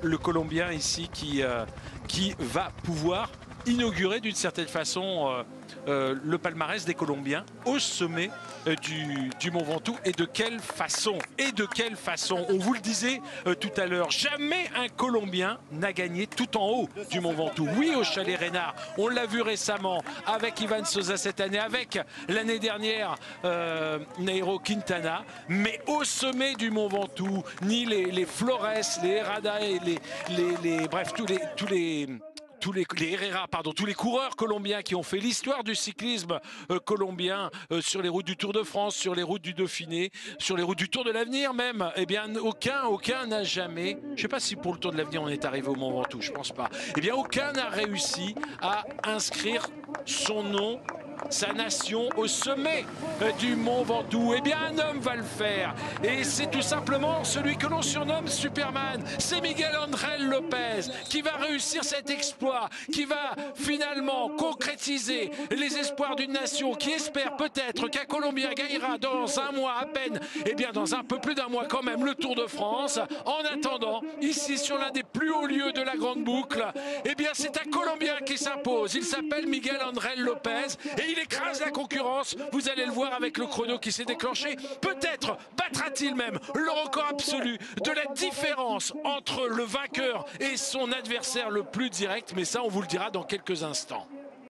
Le Colombien ici qui va pouvoir inaugurer d'une certaine façon le palmarès des Colombiens au sommet du Mont Ventoux. Et de quelle façon? On vous le disait tout à l'heure, jamais un Colombien n'a gagné tout en haut du Mont Ventoux. Oui, au Chalet Reynard, on l'a vu récemment avec Ivan Sosa cette année, avec l'année dernière Nairo Quintana, mais au sommet du Mont Ventoux, ni les Flores, les Herrada et bref, tous les Herrera, pardon, tous les coureurs colombiens qui ont fait l'histoire du cyclisme colombien sur les routes du Tour de France, sur les routes du Dauphiné, sur les routes du Tour de l'Avenir même, eh bien aucun n'a jamais, je ne sais pas si pour le Tour de l'Avenir on est arrivé au Mont Ventoux, je pense pas, eh bien aucun n'a réussi à inscrire son nom, sa nation au sommet du Mont Ventoux. Eh bien, un homme va le faire. Et c'est tout simplement celui que l'on surnomme Superman. C'est Miguel Ángel López qui va réussir cet exploit, qui va finalement concrétiser les espoirs d'une nation qui espère peut-être qu'un Colombien gagnera dans un mois à peine, eh bien dans un peu plus d'un mois quand même, le Tour de France. En attendant, ici sur l'un des plus hauts lieux de la Grande Boucle, eh bien c'est un Colombien qui s'impose. Il s'appelle Miguel Ángel López et il écrase la concurrence. Vous allez le voir avec le chrono qui s'est déclenché. Peut-être battra-t-il même le record absolu de la différence entre le vainqueur et son adversaire le plus direct. Mais ça, on vous le dira dans quelques instants.